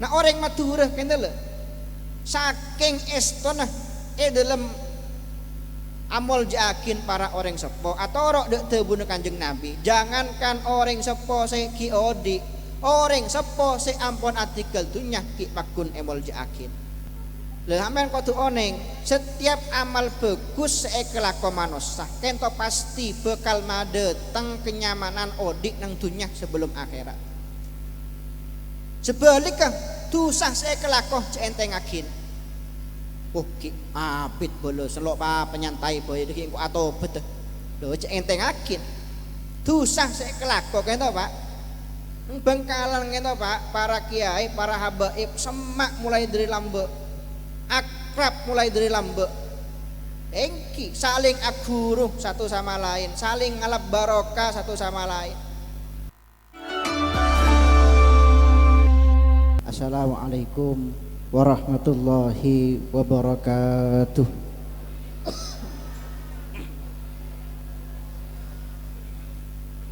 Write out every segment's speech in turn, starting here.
Nah orang Madura kene lho. Saking estona dalam amol jakin para orang sepo atau rok dek tebunuh Kanjeng Nabi. Jangankan orang sepo se ki odi, orang sepo se ampon artikel tuh nyaki pakun emol jakin. Lehamen kotu oneng setiap amal bagus sekelako manusia kento pasti bekal madeteng kenyamanan odik nang dunia sebelum akhirat. Sebaliknya tusah sekelako centengakin. Oh ki apit bolo selok pa penyantai boy iki engko atobet. Lho centengakin. Tusah sekelako kento Pak. Bengkalan kento Pak, para kiai, para habaib semak mulai dari lambe. Akrab mulai dari lambe engki saling aguruh satu sama lain, saling ngalap barokah satu sama lain. Assalamualaikum warahmatullahi wabarakatuh.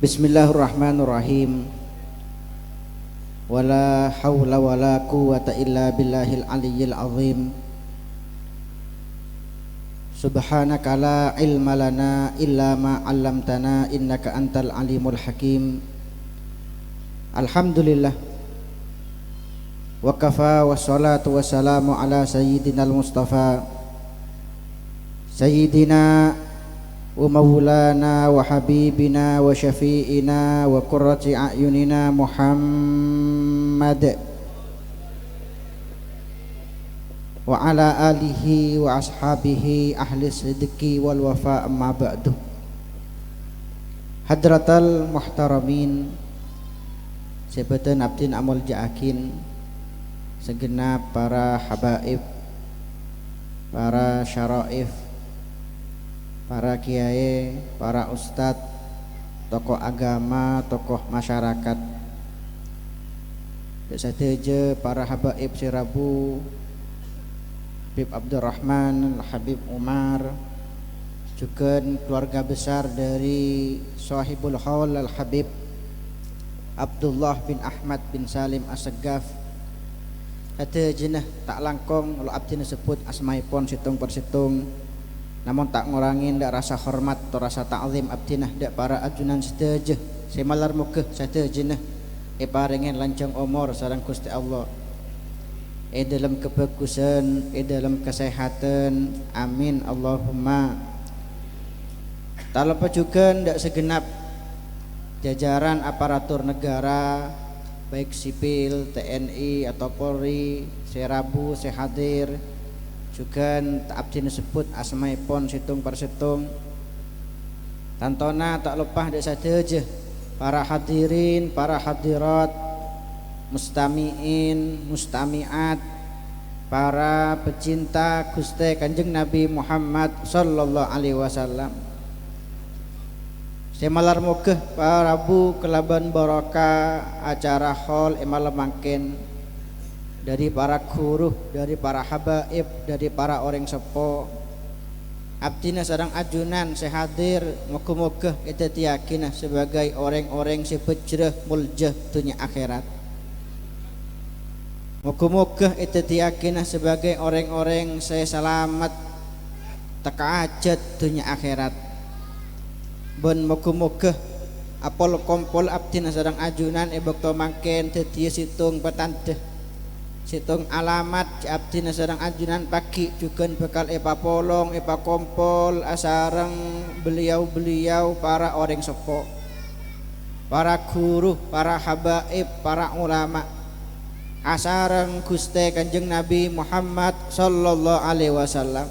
Bismillahirrahmanirrahim. Wala haula wala quwwata illa billahil aliyyil azim. Subhanaka la ilma lana illa ma 'allamtana innaka antal alimul hakim. Alhamdulillah wa kafa wassalatu wassalamu ala sayyidinal mustafa sayyidina wa maulana wa habibina wa syafi'ina wa qurrati a'yunina Muhammad wa ala alihi wa ashabihi ahli sidqi wal wafa amma ba'du. Hadratal muhtaramin sebeten abdin amul ja'akin, segenap para habaib, para syaraif, para kiai, para ustadz, tokoh agama, tokoh masyarakat, sateje para habaib sirabu Habib Abdurrahman, Habib Umar, juga keluarga besar dari Sahibul Haul Al-Habib Abdullah bin Ahmad bin Salim As-Segaf. Hati jenah tak langkong kalau abdina sebut asmaipon situng persitung, namun tak ngurangin dak rasa hormat atau rasa ta'zim abdina dak para ajunan seteje semalar mukeh setejenah paringen lancang umur sareng Gusti Allah. Dalam kebagusan, dalam kesehatan, amin Allahumma. Tak lupa juga ndak segenap jajaran aparatur negara, baik sipil, TNI atau Polri, serabu, sehadir, juga tak abdi disebut asmaipun situng persitung. Tantona tak lupa ndak saja para hadirin, para hadirat, mustamiin, mustamiat, para pecinta Gusti Kanjeng Nabi Muhammad sallallahu alaihi wasallam. Semalar mugeh para Rabu kelaban barokah acara hall malam mangkin dari para guru, dari para habaib, dari para orang sepo. Abdina sareng ajunan sehadir muga-muga kita tiyakina sebagai orang-orang sebejreh muljah dunia akhirat. Moga-moga itu diyakinah sebagai orang-orang saya selamat teka ajat dunia akhirat. Ben moga-moga apol kompol abdina sedang ajunan bakto mangken tetia situng petante situng alamat abdina sedang ajunan pagi juga bekal polong kompol asarang beliau-beliau para orang sepo, para guru, para habaib, para ulama, asarang Gusti Kanjeng Nabi Muhammad sallallahu alaihi wasallam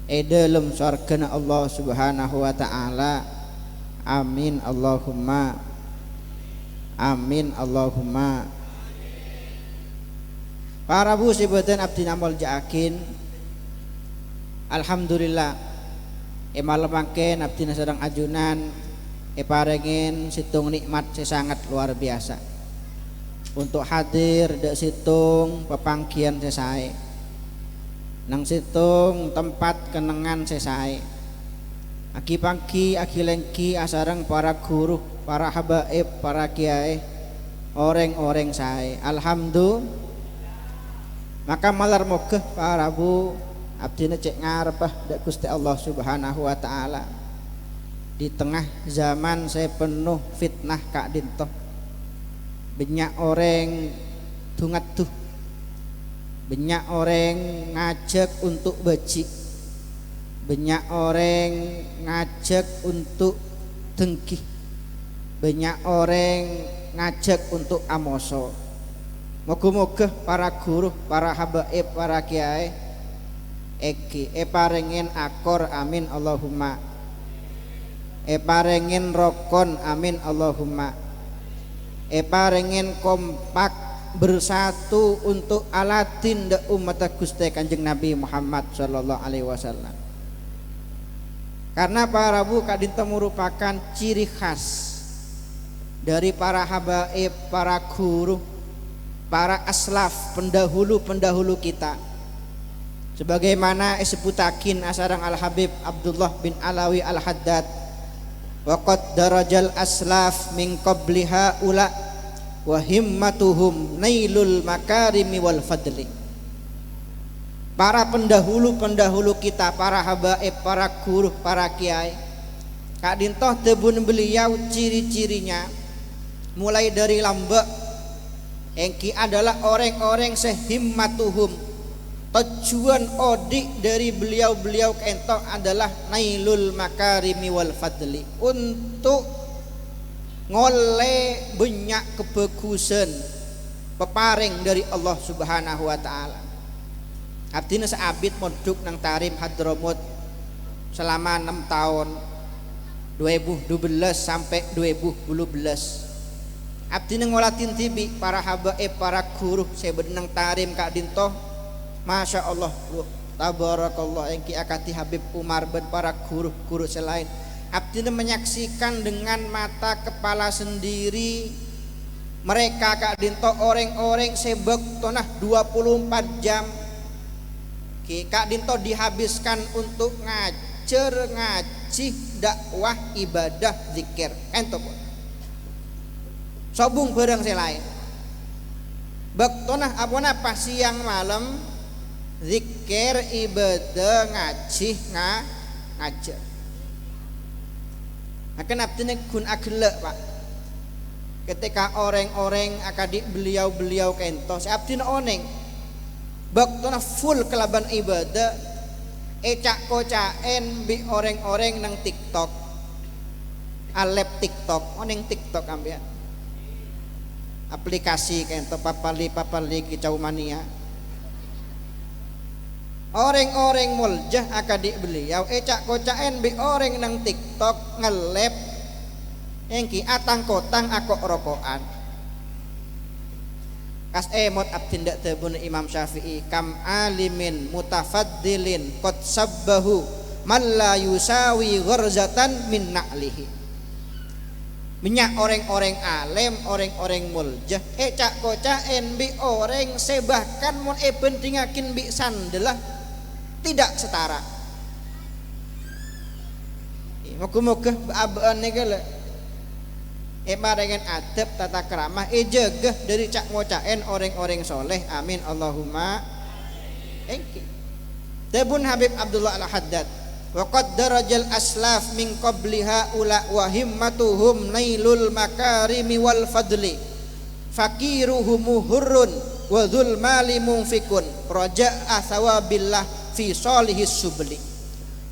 dalam surgana Allah Subhanahu wa taala. Amin Allahumma amin Allahumma. Para bu sibetan abdi namol jaakin, alhamdulillah malam mangken abdi sedang ajunan parengen situng nikmat sangat luar biasa untuk hadir dek situng pepangkian sesae nang situng tempat kenangan sesae aki pangki aki lengki asarang para guru, para habaib, para kiai, orang-orang sae. Alhamdulillah. Maka malar mogeh para bu abdina cek ngarepah dak Gusti Allah Subhanahu wa taala. Di tengah zaman saya penuh fitnah Kak Dinto. Banyak orang tungat tuh. Banyak orang ngajak untuk beci. Banyak orang ngajak untuk dengki. Banyak orang ngajak untuk amoso. Moga-moga para guru, para habaib, para kiai eki parengin akor amin Allahumma. Parengin rokon amin Allahumma. Parengin kompak bersatu untuk alatin de umat Gusti Kanjeng Nabi Muhammad sallallahu alaihi wasallam. Karena para bu kadinta merupakan ciri khas dari para habaib, para guru, para aslaf, pendahulu-pendahulu kita. Sebagaimana disebutakin asarang Al-Habib Abdullah bin Alawi Al-Haddad, waqad darajal aslaf min qabliha ula wa himmatuhum nailul makarimi wal fadli. Para pendahulu-pendahulu kita, para habaib, para guru, para kiai, Kak Dintoh tebun beliau ciri-cirinya mulai dari lambek engki adalah orang-orang sehimmatuhum. Tujuan odik dari beliau-beliau kentok adalah nailul makarimi wal fadli, untuk ngole banyak kebagusan peparing dari Allah Subhanahu wa taala. Artinya seabid moduk nang Tarim Hadramut selama 6 tahun 2012 sampai 2012. Abdi ngolatin tibi para habaib, para guru saya benang Tarim Kak Dintoh, masya Allah, tabarakallah engki akati Habib Umar ben para guru-guru selain. Abdi menyaksikan dengan mata kepala sendiri mereka Kak Dintoh orang-orang sebek tonah 24 jam. Kak Dintoh dihabiskan untuk ngajar, ngaji, dakwah, ibadah, zikir. Entok sobung bareng selain bektonah apa siang malam zikir, ibadah, ngaji, ngajar. Akan abdine gun agelek Pak. Ketika orang-orang akadik beliau-beliau kentos abdine oneng bektonah full kelaban ibadah, ecak kocaen bi orang-orang nang TikTok, alep TikTok, oneng TikTok ambian aplikasi kento papali kicau mania. Orang-orang muljah akadik beliau ecak kocaen bi orang nang TikTok ngelep engki atang kotang akok rokokan. Kas emot abtindak tebun Imam Syafi'i kam alimin mutafaddilin qad sabbahu man la yusawi gharzatan min na'lihi. Minyak orang-orang alim, orang-orang muljah ecak kocaen bi orang sebahkan mun pentingakin bi sandelah tidak setara. Moga-moga abaan negala dengan adab tata keramah jegah dari cak mocaen orang-orang soleh amin Allahumma. Tabun Habib Abdullah Al-Haddad waqad darajal aslaf min qabliha ula wa himmatuhum nailul makarimi wal fadli fakiruhum hurrun wa dzul mali munfikun raja'a thawabillah fi solihis subli.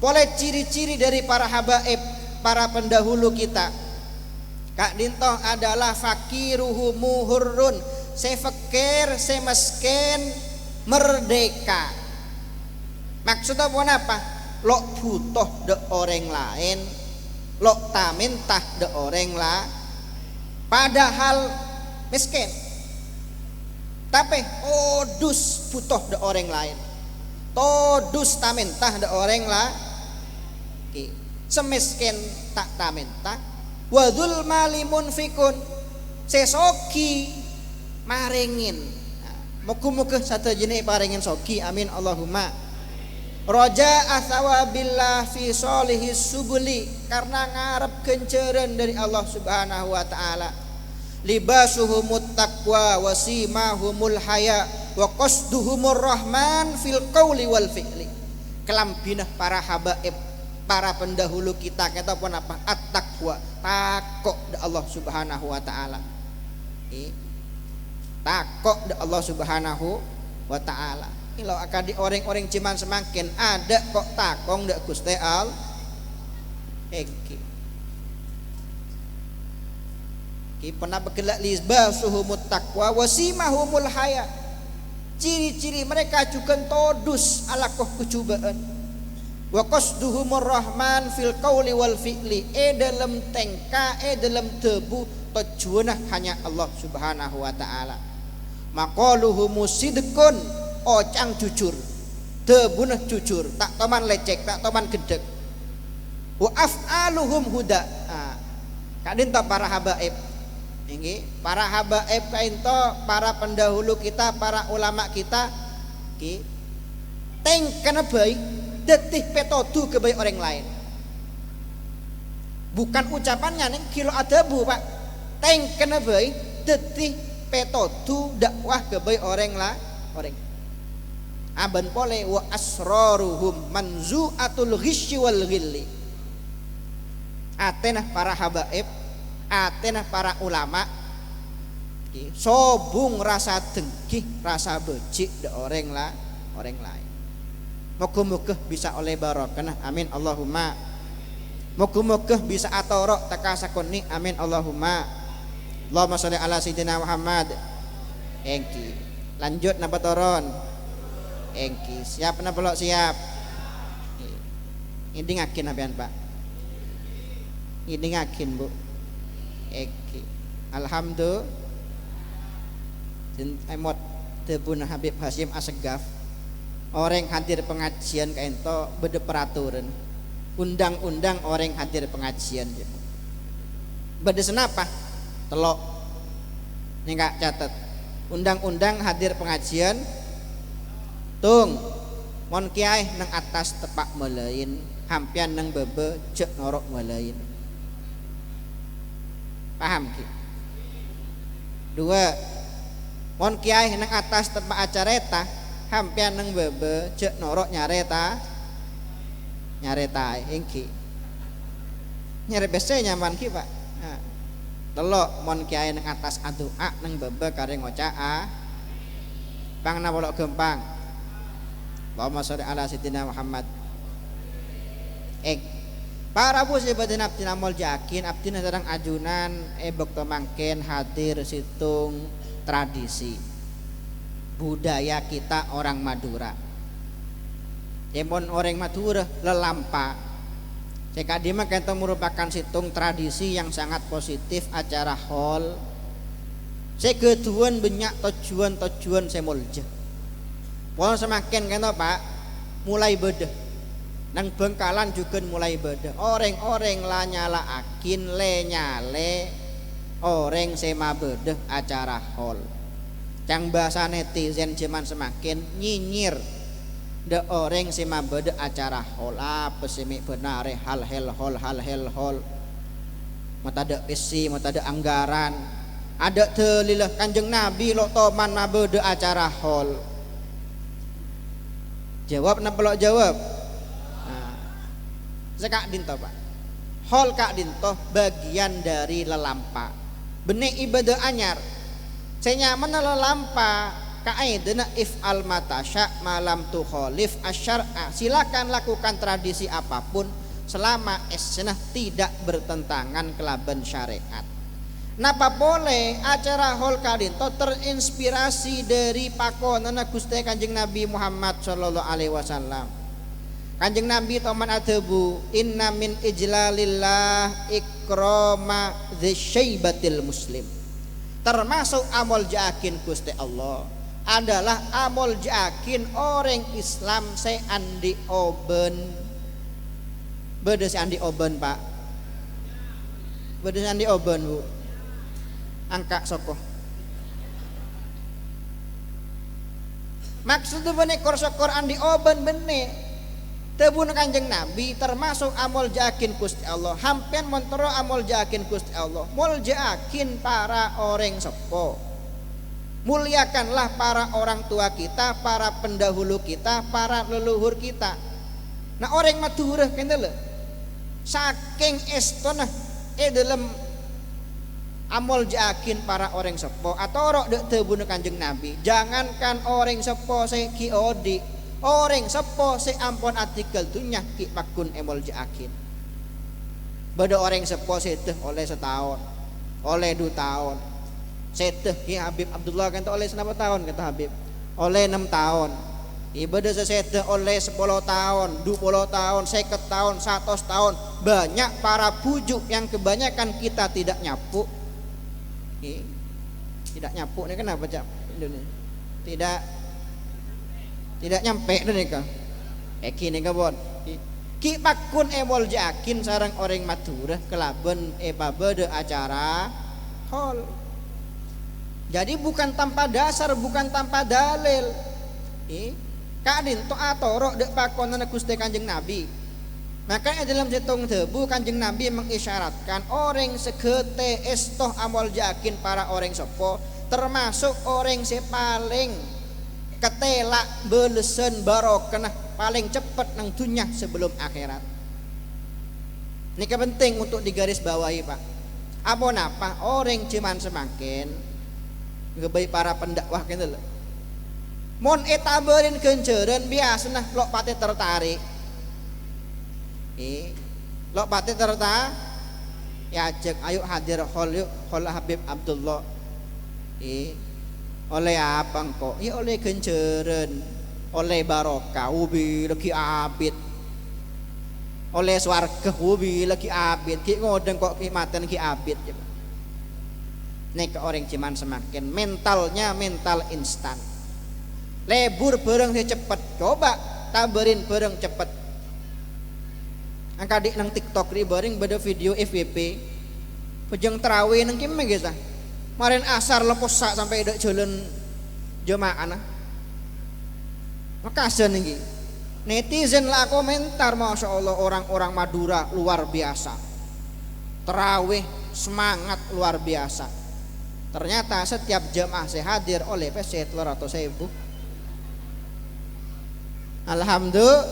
Boleh ciri-ciri dari para habaib, para pendahulu kita Kak Dintoh adalah fakiruhum hurrun, saya fakir, saya miskin, merdeka. Maksudnya apa? Lo butuh de orang lain, lo tamintah de orang lah, padahal miskin. Tapi odus butuh de orang lain, todus tamintah de orang lah. Semiskin tak tamintah, wadul malimun fikun, sesoki maringin. Muga-muga satu jenis paringin soki, amin Allahumma. Roja athawabillah fi solihis subuli, karena ngarep kenceran dari Allah Subhanahu wa taala. libasuhumut taqwa wa simahumul haya wa qasduhumur rahman fil qawli wal fi'li. Kelambinah para habaib, para pendahulu kita kata pun apa? At-taqwa, takok da Allah Subhanahu wa taala. Takok da Allah Subhanahu wa taala. Ilo akadi orang-orang ciman semakin ada kok takong da Gusti Allah. Pernah bergelak libasuhumut taqwa wasimahumul haya. Ciri-ciri mereka juga todus alakoh kecubaan. Wa qasduhumur rahman fil qawli wal fi'li. Dalam tengka dalam tebu tujuanah hanya Allah Subhanahu wa taala. Maqaluhum sidqun, ocang jujur. Tebunah jujur, tak toman lecek, tak toman gedek. Wa af'aluhum huda. Kadin ta para habaib. Ini para habaib kainto, para pendahulu kita, para ulama kita, teng kena baik, detih petodu ke baik orang lain. Bukan ucapannya nih kilo adabu pak, teng kena baik, detih petodu dakwah ke baik orang lah, orang. Aban pole wa asraruhum manzu'atul ghisyi wal ghilli. Atenah para habaib, atenah para ulama, sobung rasa dengki, rasa becik de orang lain. Moga-moga bisa oleh barokah, amin Allahumma. Moga-moga bisa atorok takasakoni, amin Allahumma. Allahumma sholli ala sayyidina Muhammad. Engki lanjut napa toron? Engki siap napa pelok siap? Ini ngakin apian pak, ini ngakin bu. Alhamdulillah emot tebun Habib Hasyim Assegaf orang hadir pengajian kaento bede peraturan undang-undang orang hadir pengajian bede senapa telok nggak catat undang-undang hadir pengajian tung mon kiai nang atas tepak melain hampian nang bebe cek norok melain. Paham ki? Dua, mon kiai nang atas tempat acareta, hampian nang bebe cek norok nyareta, engki. Nyare bese nyaman ki pak. Telok mon kiai nang atas adua nang bebe kare ngocaa. Bang na bolok gempang. Allahumma sholli ala sayyidina Muhammad. Para bu sebatin abdin amol jakin abdin sedang ajunan bekto mangken hadir situng tradisi budaya kita orang Madura. Emon orang Madura lelampa. Cek adima kento merupakan situng tradisi yang sangat positif acara hall. Seketuan banyak tujuan semolja. Pol semakin kento pak mulai bedeh. Nang Bengkalan juga mulai beda. Orang-orang la nyala akin le nyale orang sema beda acara hall. Cang bahasa netizen zaman semakin nyinyir de orang sema beda acara hall. Apa semi benare hal hol. Mata ada isi, mata ada anggaran. Ada telilah Kanjeng Nabi lo toman ma beda acara hall. Jawab napa lo jawab? Sekak dinto pak, hol kak dinto bagian dari lelampa. Benih ibadah anyar, saya nyaman lelampa. Kaidena if al matasya malam tu kholif asyar'a. Silakan lakukan tradisi apapun selama esnah tidak bertentangan kelaban syariat. Napa boleh acara hol kak dinto terinspirasi dari pakonana Gusti Kanjeng Nabi Muhammad sallallahu alaihi wasallam. Kanjeng Nabi toman adebu inna min ijlalillah ikrama dzisyaibatil muslim. Termasuk amol jakin Gusti Allah adalah amol jakin orang Islam se andi oben. Beda se andi oben pak. Beda se andi oben bu. Angka soko. Maksudnya benek kor sokor andi oben benek. tebun Kanjeng Nabi termasuk amol jakin Gusti Allah. Hampen montoro amol jakin Gusti Allah. Mul jakin para orang sepo. Muliakanlah para orang tua kita, para pendahulu kita, para leluhur kita. Nah orang maturah kendele. Saking estona dalam amol jakin para orang sepo atau rok dek tebun Kanjeng Nabi. Jangankan orang sepo seki odi. Orang sepo se ampon artikel tunya ki pakun emol jakin. Bada orang sepo seteh oleh setahun, oleh 2 tahun. Seteh ki Habib Abdullah kan oleh senapa tahun kata Habib? Oleh 6 tahun. Ibadah seseteh oleh 10 tahun, 20 tahun, 50 tahun, 100 tahun. Banyak para bujuk yang kebanyakan kita tidak nyapu. Tidak nyapu ini kenapa Cak? Tidak nyampe nika. Eki nika bon. Ki pakun emol jakin sarang orang maturah kelaben bade acara hol. Jadi bukan tanpa dasar, bukan tanpa dalil. Kadin to atorok dek pakonan Gusti Kanjeng Nabi. Makanya dalam setong tebu Kanjeng Nabi mengisyaratkan orang sekete estoh amol jakin para orang sepo termasuk orang sepaling ketelak belesen barokah paling cepat nang dunya sebelum akhirat. Ini penting untuk digaris bawahi Pak. Apa napa orang cuman semakin ngebai para pendakwah gitu loh. Mon etaberin kenceren biasa nah lo pate tertarik. Lo pate tertarik. Ya cek ayo hadir hol Habib Abdullah. Oleh apa kok? Ya oleh kenceren, oleh barokah, ubi lagi abid, oleh swarga ubi lagi abid. Ki ngodeng kok khidmatan ki abid. Nek orang cuman semakin mentalnya mental instan. Lebur bareng cepet. Coba taberin bareng cepet. Angkadik nang TikTok ri bareng beda video FYP. Pejeng terawih nang kimeng gitu. Marin asar lepas sampai dak jalan jemaah nah. Makasih nih. Netizen lah komentar, masya Allah orang-orang Madura luar biasa. Terawih semangat luar biasa. Ternyata setiap jemaah saya hadir oleh peset 200.000. Alhamdulillah.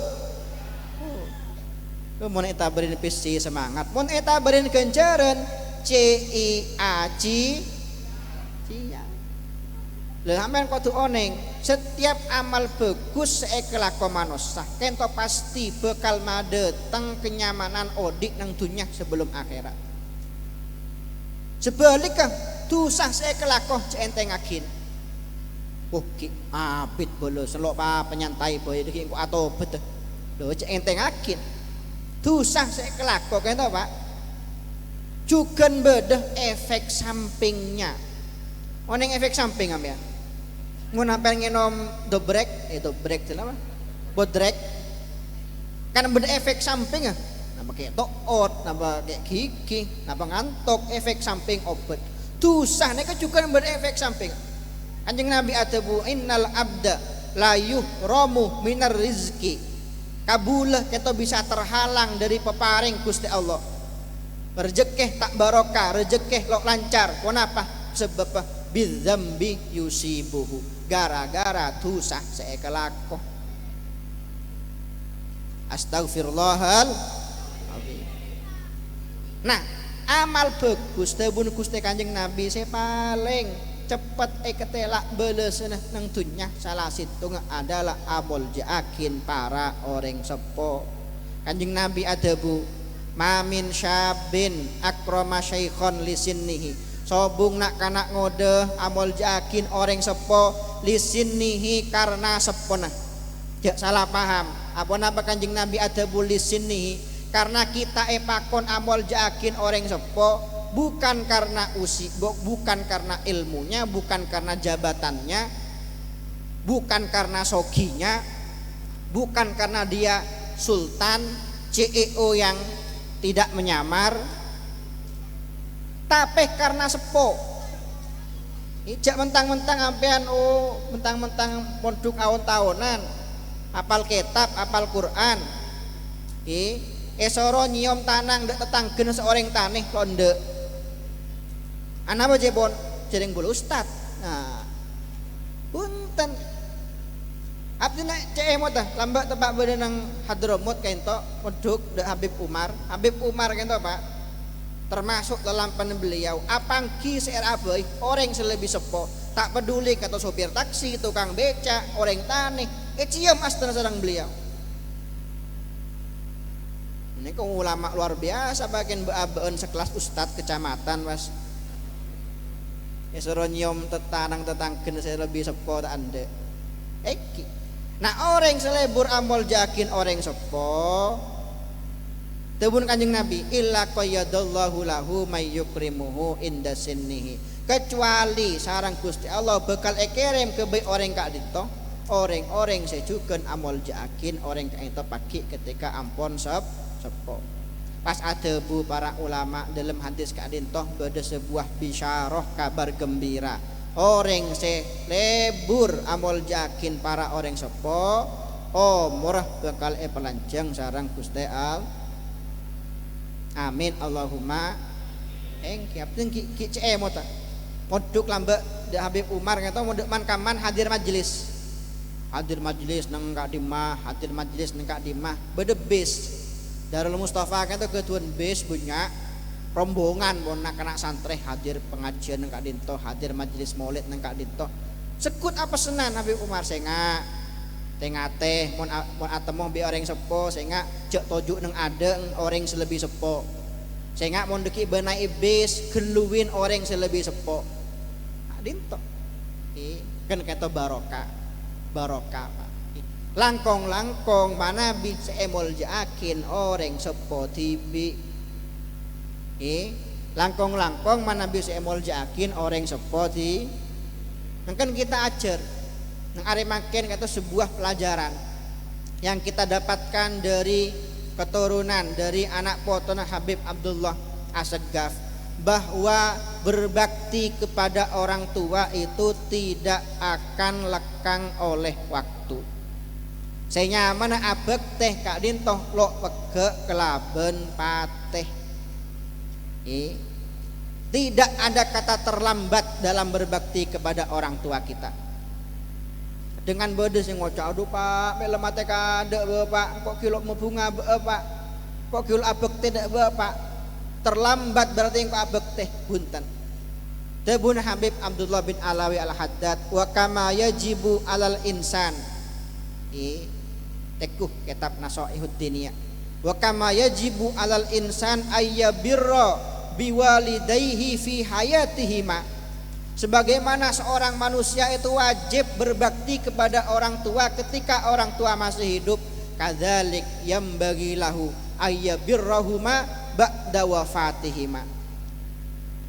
Mun eta beureun pisi semangat. Mun eta beureun kenceureun CIAC cia. Lha sampean kudu oneng, setiap amal bagus sekelako manusia kento pasti bakal madeteng kenyamanan odik nang dunya sebelum akhirat. Sebaliknya dosa sekelako centengakin. Oh ki abid bolo selok pa penyantai boy iki engko atobet. Lho centengakin. Dosa sekelako kento Pak. Juga bedah efek sampingnya. Oneng efek samping ambean. Mun sampean ngenom dobrek, dobrek itu apa? Bodrek. Kan beda efek samping ah. Napa kayak toot, napa kayak gigi, napa ngantuk, efek samping obat. Dosa nek juga beda efek samping. Kanjeng Nabi atabu innal abda la yuhramu minar rizki. Kabulah kita bisa terhalang dari peparing Gusti Allah. Rezeki tak barokah, rezeki lo lancar. Kenapa? Sebab bidzambi yusibuhu. Gara-gara dosa sekelako. Astaghfirullahaladzim. Nah, amal bagus tebun Gusti Kanjeng Nabi saya paling cepat ketelak beles nang dunya salah situng adalah amol jakin para orang sepo. Kanjeng Nabi adabu mamin syabin akrama syaikhon lisinnihi. Sobung nak kanak ngode amol jakin orang sepo lisinnihi karena sepona. Jak salah paham. Apa napa Kanjeng Nabi adabu lisinnihi karena kita epakon amol jakin orang sepo bukan karena bukan karena ilmunya, bukan karena jabatannya, bukan karena soginya, bukan karena dia sultan CEO yang tidak menyamar, tapi karena sepo. Ijak mentang-mentang ampean mentang-mentang pondok awon tahunan, apal kitab, apal Quran, esoro nyiom tanang dek tetanggen seorang taneh konde anak jebon jering bulu ustad nah punten abdi nak cek emot dah lambat tebak berenang Hadramut kento meduk dek Habib Umar kento pak termasuk dalam panen beliau apangki seera boy orang selebih sepo tak peduli kata sopir taksi tukang beca orang taneh cium astana sarang beliau ini kok ulama luar biasa bagian beabeun sekelas ustad kecamatan was ya suruh nyium tetanang tetanggen selebih sepo tak ande nah orang selebur amol jakin orang sepo tebun kanjeng Nabi illa qayyadallahu lahu may yukrimuhu inda sinnihi kecuali sarang Gusti Allah bekal ekerem ke baik orang kak dito orang-orang sejukeun amol jakin orang kak itu pagi ketika ampon sepo pas ada bu para ulama dalam hadis kak dito beda sebuah bisyarah kabar gembira orang selebur amol jakin para orang sepo murah bekal pelanjang sarang Gusti Allah amin Allahumma engki apten ki cemot moduk lambe de Habib Umar ngato moduk man kaman hadir majelis nang kak dimah hadir majelis nang kak dimah bede bis Darul Mustafa ngato ketuan bis punya rombongan bona kena santri hadir pengajian nang kak dinto hadir majelis maulid nang kak dinto sekut apa senan Habib Umar senga tengate mon atemoh bi orang sepo sehingga cek tojuk nang adeng orang selebih sepo sehingga mon deki benai bis geluwin orang selebih sepo dinto kan kata barokah Pak langkong mana bisa emol jakin orang sepo tibi langkong mana bisa emol jakin orang sepo ti kan kita ajar nang are makin kata sebuah pelajaran yang kita dapatkan dari keturunan dari anak potona Habib Abdullah Assegaf bahwa berbakti kepada orang tua itu tidak akan lekang oleh waktu. Saya mana abek teh kak dintoh lo pege kelaben pateh. Tidak ada kata terlambat dalam berbakti kepada orang tua kita. Dengan bodes yang ngocok aduh pak mele mate kadek bapak kok kilo mau bunga bapak kok kilo abek tidak bapak terlambat berarti yang abek teh bunten tebun Habib Abdullah bin Alawi al-Haddad wa kama yajibu alal insan tekuh kitab Nasaihud Diniyah wa kama yajibu alal insan ayyabirra biwalidayhi fi hayatihima sebagaimana seorang manusia itu wajib berbakti kepada orang tua ketika orang tua masih hidup kadzalik yambagi lahu ayyabirrahuma ba'da wafatihima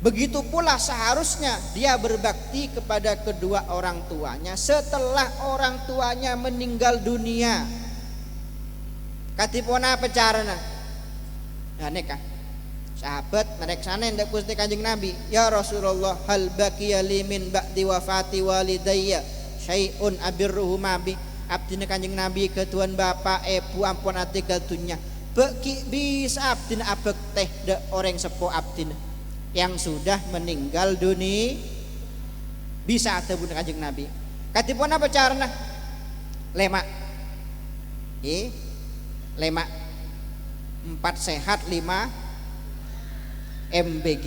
begitu pula seharusnya dia berbakti kepada kedua orang tuanya setelah orang tuanya meninggal dunia katipona pecarana nah nikah sahabat mereksana ndak Gusti Kanjeng Nabi ya Rasulullah hal baqiya li min ba'di wafati walidayya syai'un abirruhuma bi abdina Kanjeng Nabi ketuan bapak ibu ampun atigal dunya beki bisa abdina abek teh de orang sepo abdina yang sudah meninggal dunia bisa atebun Kanjeng Nabi katipun apa carana lemak lemak 4 sehat 5 MBG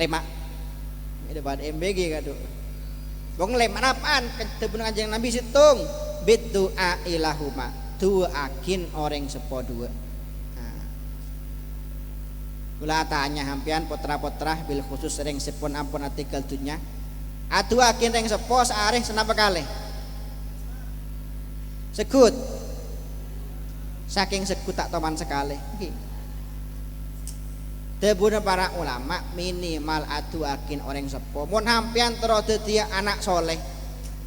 lemak depan MBG kado bong lemak apaan ketemu Kanjeng Nabi situng bidu'a ilahuma duakin orang sepo dua kula tanya hampian potra-potra bil khusus sering sepon ampun artikel dunya aduakin reng sepo saareh senapa kalih sekut saking sekut tak toman sekali tebuna para ulama minimal aduakin orang sepo mun hampian terus dia anak soleh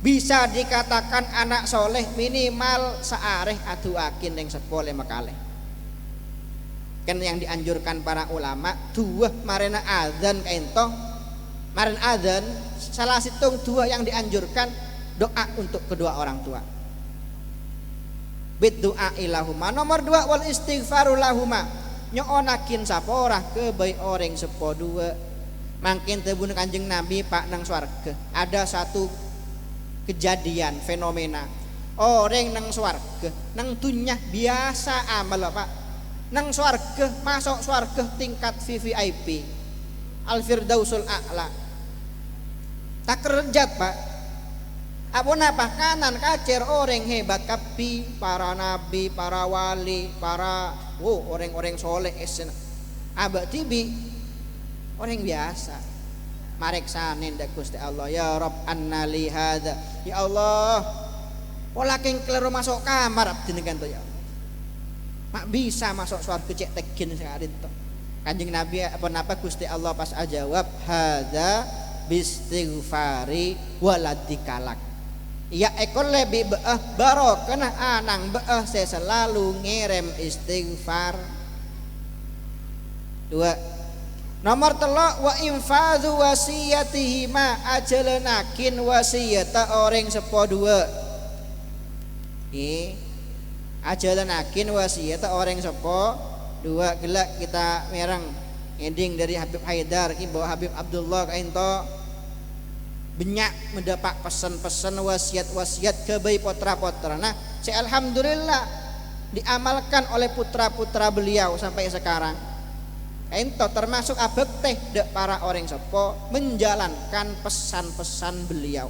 bisa dikatakan anak soleh minimal saareh aduakin yang sepo 5 kali kan yang dianjurkan para ulama dua marena adzan kaento maren adzan salah situng dua yang dianjurkan doa untuk kedua orang tua Biddu'a ilahuma. Nomor 2 wal istighfaru lahuma. Nyoonakin saporah ke bayi orang sepo dua. Mangkin tebun Kanjeng Nabi pak nang swarga. Ada satu kejadian fenomena. Orang nang swarga, nang dunya biasa amal Pak. Nang swarga, masuk swarga tingkat VVIP. Al Firdausul A'la. Tak kerjat Pak. Apa kanan kacer orang hebat kapi, para nabi, para wali, para orang-orang soleh esen. Abak tibi orang biasa. Mareksanin dak Gusti Allah, ya Rabb anna li hadza. Ya Allah, pola keng kleru masuk kamar abdi dengan to ya. Mak bisa masuk surga cek tegin sekali to. Kanjeng Nabi apa Gusti Allah pas ajawab hadza bistighfari waladikalak. Ya ekor lebih barokah anang saya selalu ngerem istighfar. 2. Nomor 3 wa infadhu wasiyatihi ma ajalenakin wasiyata orang sepo 2. Ajalenakin wasiyata orang sepo 2 gelak kita merang ending dari Habib Haidar ki bawa Habib Abdullah kainto banyak mendapat pesan-pesan wasiat-wasiat ke bayi putra-putra. Nah, saya alhamdulillah diamalkan oleh putra-putra beliau sampai sekarang. Ento termasuk abek teh dek para orang sepo menjalankan pesan-pesan beliau.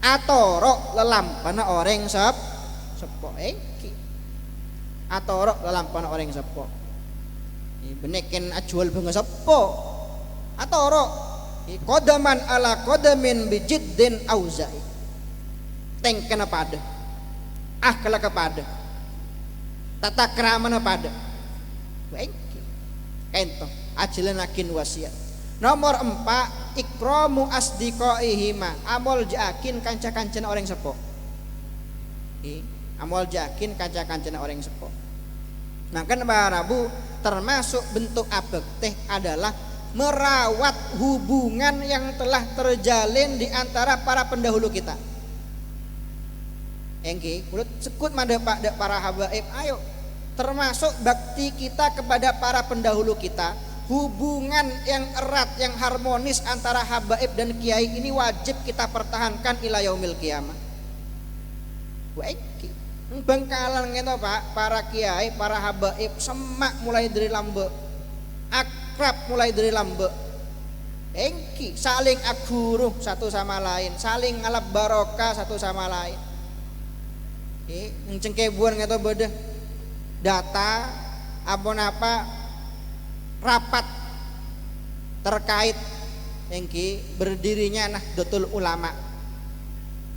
Atorok lelampana orang sepo atorok lelampana orang sepo. Benekin ajual banget sepo. Atorok kodaman ala kodamin bijiddin auzai. Teng kena pada akhlak kepada tata krama pada ento ajlenakin wasiat. Nomor 4 ikramu asdiqaihima. Amol jakin kanca-kancan orang sepo. Amol jakin kanca-kancan orang sepo. Nah kan Rabu termasuk bentuk abek teh adalah merawat hubungan yang telah terjalin di antara para pendahulu kita. Engki, kulit sekut mada Pak para habaib, ayo termasuk bakti kita kepada para pendahulu kita. Hubungan yang erat, yang harmonis antara habaib dan kiai ini wajib kita pertahankan ila yaumil qiyamah. Engki, bengkalan gitu Pak, para kiai, para habaib semak mulai dari lambe. Akrab mulai dari lambe. Engki saling aguruh satu sama lain, saling ngalap barokah satu sama lain. Cengkebuan gitu beda data apa rapat terkait engki berdirinya Nahdlatul Ulama.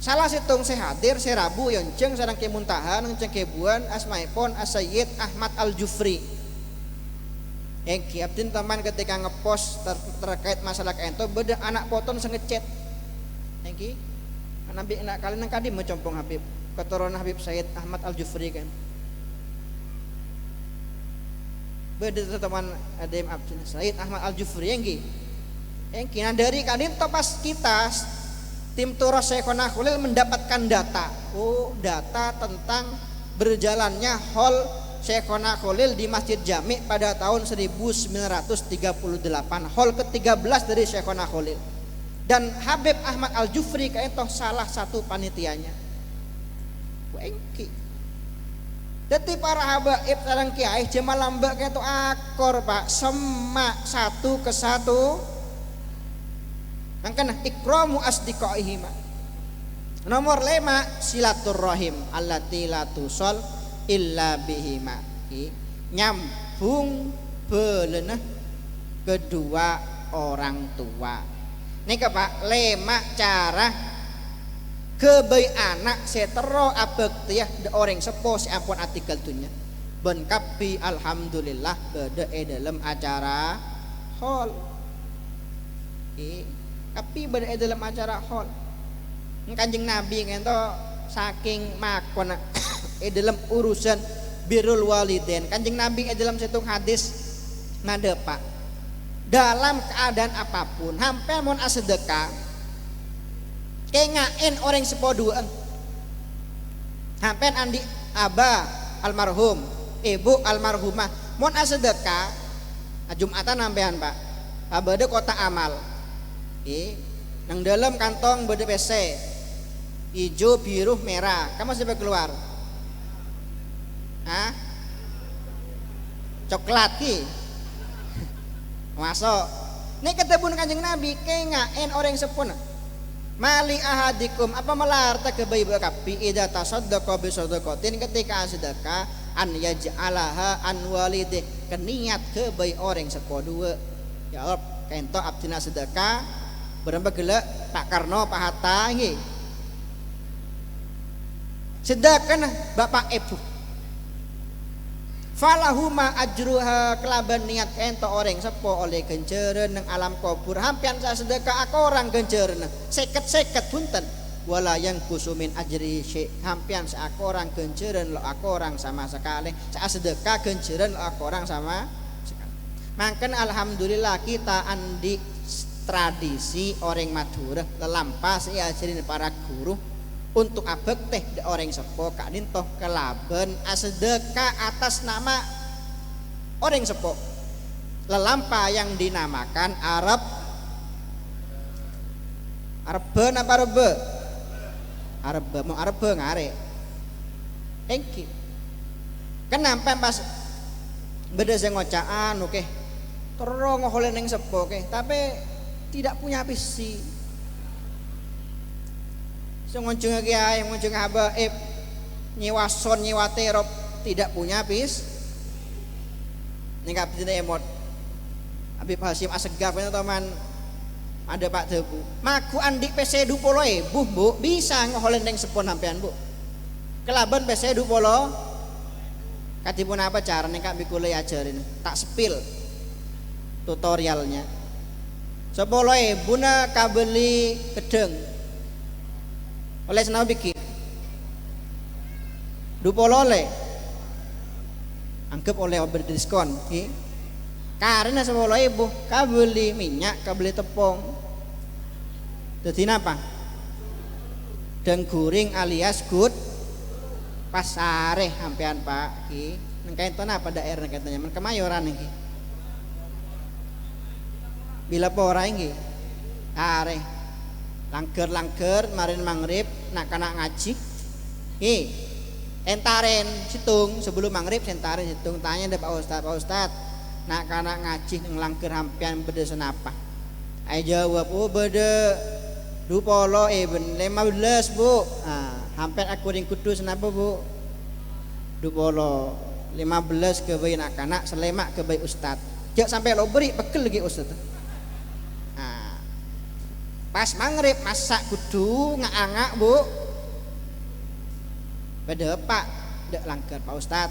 Salah situng saya hadir saya Rabu yonceng sareng ke muntahan cengkebuan asmaipun As-Sayyid Ahmad Al-Jufri. Engki abdin teman ketika ngepost terkait masalah ento beda anak poton sengecet. Engki nabi nak kalian nang kadi mencompong Habib keturunan Habib Sayyid Ahmad Al-Jufri kan. Beda teman adem abdin Sayyid Ahmad Al-Jufri engki. Engki nah dari kadin pas kita tim Turas Syekhona Khalil mendapatkan data. Data tentang berjalannya hall Syekhona Khalil di Masjid Jami pada tahun 1938, hall ke-13 dari Syekhona Khalil. Dan Habib Ahmad Al-Jufri kaetoh salah satu panitianya. Engki. Dadi para habaib sareng kiai jemaah lambak kaetoh akor Pak, semak satu ke satu. Mangkana ikramu asdiqaihima. Nomor 5 silaturrahim allati la tusol illa bihima. Nyambung belenah kedua orang tua. Nika Pak 5 cara kebaik anak setero abekti ya orang sepo si ampun artikel dunya. Ben kapi alhamdulillah beda dalam acara hall. Tapi beda dalam acara hall. Kanjeng Nabi ngento saking makon dalam urusan birrul walidain. Kanjeng Nabi dalam satu hadis nada Pak, dalam keadaan apapun hampir mon asedekah kengain orang sepoduan hampir andi aba almarhum, ibu almarhumah. Mun sedekah Jumatan sampean Pak. Bade kotak amal. Nang dalam kantong bade PC. Hijau, biru, merah. Kamu sampai keluar. Coklat ki. Masuk. Nek ketemu Kanjeng Nabi kengaen orang sepun. Mali ahadikum apa melarta kebayi bakapi ida tasaddaqa bi sadaqatin ketika sedekah an yaj'alaha an walidih keniat kebayi orang sekodua. Ya Allah kento abdina sedekah berembah gelek Pak Karno Pak Hatta nggih. Sedekah Bapak Ibu. Falahuma ajruha kelaban niat ento orang sepo oleh genceren nang alam kubur hampian sa sedekah aku orang genceren seket punten wala yang kusumin ajri syek hampian sa aku orang genceren lo aku orang sama sekali sa sedekah genceren lo aku orang sama sekali. Mangken alhamdulillah kita andi tradisi orang Madura lelampas ajarin para guru untuk abek teh orang sepo kak dintoh kelaben sedekah atas nama orang sepo lelampa yang dinamakan Arebe mau Arebe ngare engki kenapa pas beda saya ngocaan oke terong oleh neng sepo oke tapi tidak punya visi. Ngonceng kiai, ngonceng habaib, nyewa son, nyewa terop, tidak punya bis. Nengkap tidak emot. Habib Hasim Asegaf itu teman ada Pak Tebu. Maku andik PC 20.000 bu, bisa ngoholen neng sepon sampean bu. Kelaban PC 20. Katipun apa cara nengkap bikule ajarin, tak sepil tutorialnya. 10.000 na kabeli kedeng. Oleh senau bikin dupol oleh anggap oleh berdiskon karena 10.000 kau beli minyak kau beli tepung jadi apa dan guring alias good pasare hampian Pak nengkain tanah pada daerah katanya Kemayoran nih bila pora ini are langker marin mangrib nak kena ngaji entaren situng sebelum mangrib entaren situng tanya deh Pak Ustad nak kena ngaji nang langker hampian beda senapa ayo jawab beda 20 ben 15 bu hampian aku ring kudu senapa bu 20 15 ke bayi nak kanak selemak ke bayi Ustad jak sampai lo beri pekel lagi Ustad. Pas mangrib masak kudu ngangak bu beda Pak dek langgar Pak Ustad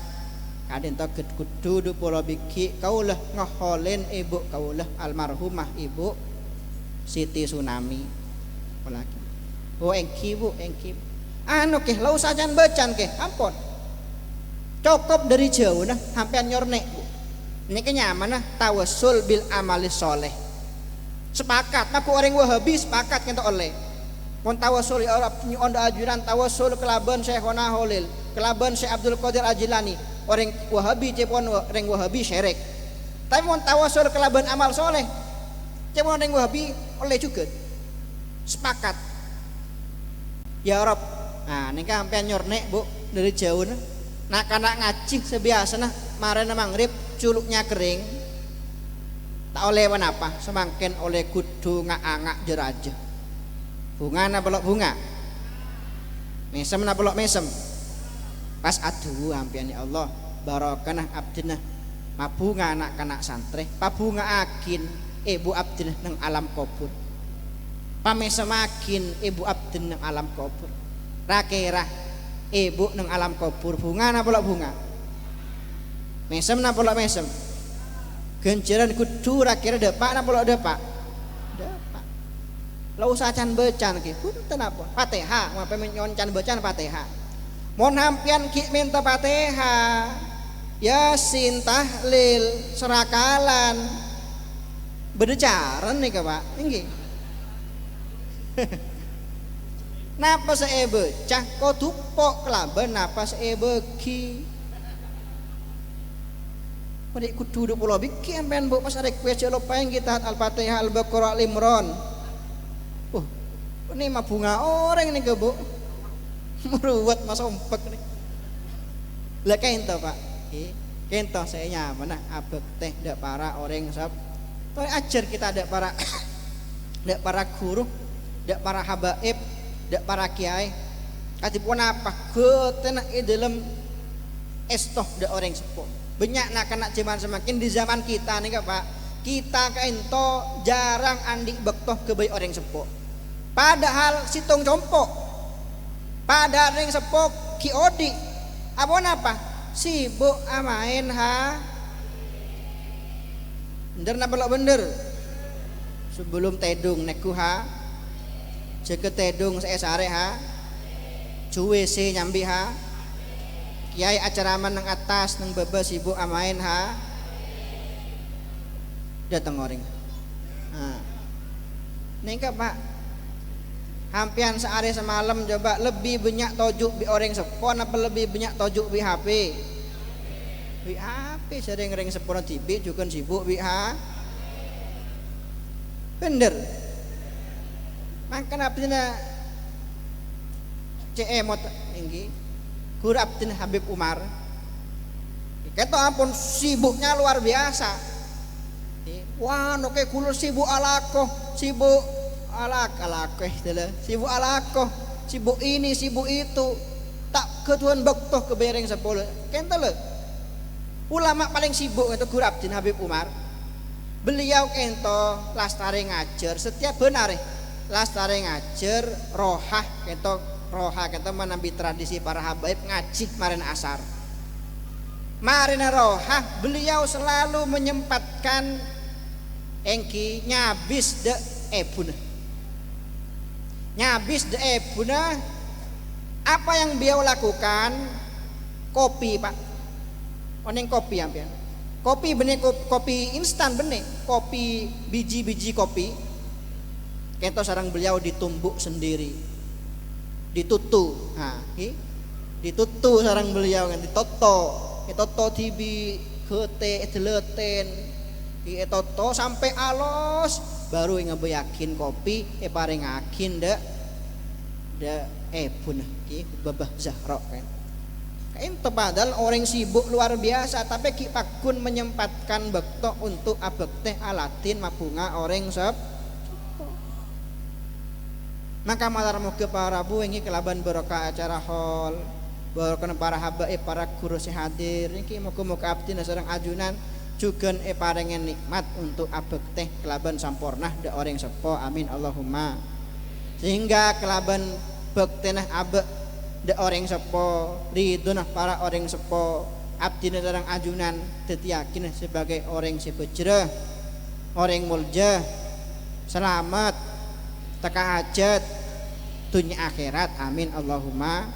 kadin to kudu 20 biki kaulah ngoholen ibu kaulah almarhumah ibu Siti Tsunami lagi engki bu anu keh lau sajan becan keh ampun cukup dari jauh nah hampian nyornek bu ini kenyaman nah tawassul bil amali soleh sepakat aku orang Wahabi sepakat kita oleh mon tawasul ya Arab onda ajuran tawasul kelaban Syekhona Holil kelaban Syekh Abdul Qadir Ajilani orang Wahabi cepon orang Wahabi syirik tapi mon tawasul kelaban amal soleh cepon orang Wahabi oleh juga sepakat ya Arab nah ini kan sampai nyornek bu dari jauh nah karena ngaji sebiasa nah marana mangrib culuknya kering tak oleh apa semakin oleh kudu ngangak jeraja bunga na belok bunga mesem na belok mesem pas aduh hampian ya Allah barokah abdina mabunga anak kanak santre pabunga akin ibu abdina nang alam kubur pamesemakin ibu abdina nang alam kubur rakera ibu nang alam kubur bunga na belok bunga mesem na belok mesem genceran kudu rakira depak napa lo depak lo usah can becan ki punten apa Fatihah ngapa menyon can becan Fatihah mon hampian ki minta Fatihah Yasin tahlil serakalan berdecaran nih Pak nggih Napa saya becah kau tupok kelaban napa saya beki. Pada kudu duduk pulau bikin ampean bu pas request lupa yang kita Al-Fatihah Al-Baqarah Al-Imran. Ini mah bunga orang nih ke bu. Meruat masa ompek nih. Lah kento pak. Kento saya nyaman nah abek teh dak para orang sab. Toh ajar kita dak para guru, dak para habaib, dak para kiai. Katipun apa? Ketena dalam estoh dak orang sepuh. Banyak nak kena zaman semakin di zaman kita nih kak pak. Kita kento jarang andi bektoh ke bayi orang sepuh. Padahal situng compok. Padahal orang sepuh kiodi. Apa? Sibuk amain ha. Bener napa lo bener? Sebelum tedung neku ha. Jeke tedung saya sare ha. Cuwe se nyambi ha. Kiai acaraman nang atas nang bebe sibuk amain ha. Datang orang. Nah. Nengka pak. Hampian sehari semalam coba lebih banyak tojuk bi orang sepon apa lebih banyak tojuk bi HP? Bi HP sering ring sepon TV juga sibuk bi ha. Bener. Makan abdina CE mot tinggi. Guru abdina Habib Umar. Keto ampun sibuknya luar biasa. Wah, noke kulo sibuk alako, sibuk alak sibuk alakoh, sibuk ini, sibuk itu, tak ketuan bektoh ke bereng sepuluh. Kento le, ulama paling sibuk itu Guru Abdin Habib Umar. Beliau kento lastare ngajar setiap benar lastare ngajar rohah kento menambi tradisi para habaib ngaji marin asar. Marin rohah beliau selalu menyempatkan engki nyabis de ebuna. Nyabis de ebuna apa yang beliau lakukan? Kopi pak. Oneng kopi ampian. Kopi benih kopi instan benih. Kopi biji-biji kopi. Kento sarang beliau ditumbuk sendiri. Ditutu. Nah, ditutu sarang beliau kan ditoto. Ditoto tibi kete deleten. Ditoto sampai alos. Baru ngebeyakin kopi paring akin da punah ki babah Zahra kan. Ento padahal orang sibuk luar biasa tapi ki pakun menyempatkan bekto untuk abek teh alatin mapunga orang sab. Maka malar muga para bu ini kelaban barokah acara hall, barokah para habaib para guru hadir iki muga-muga abdi sareng ajunan juga parengen nikmat untuk abek teh kelaban sampurnah da orang sepo amin Allahumma. Sehingga kelaban bektenah abek da orang sepo ridunah para orang sepo abdi sareng ajunan tetiakin sebagai orang sebejreh orang mulja selamat teka hajat dunia akhirat amin Allahumma.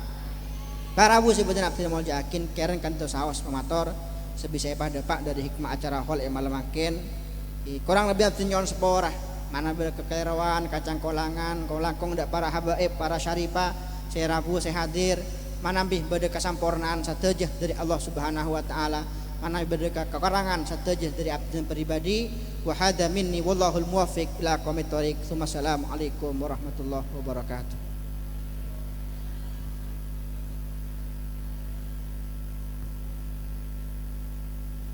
Para bu sebenarnya abdi mulja yakin keren kan saos pemator sebisa pada pak dari hikmah acara hall yang malam makin kurang lebih abdi nyon seporah mana berkekerawan kacang kolangan kolangkong dak para habaib para syarifah saya rabu saya hadir mana bih bade kasampurnaan sateja dari Allah Subhanahu wa taala mana bade kekurangan sateja dari abdi pribadi wa hadza minni wallahul muwaffiq ila aqwamit thoriq. Assalamualaikum warahmatullahi wabarakatuh.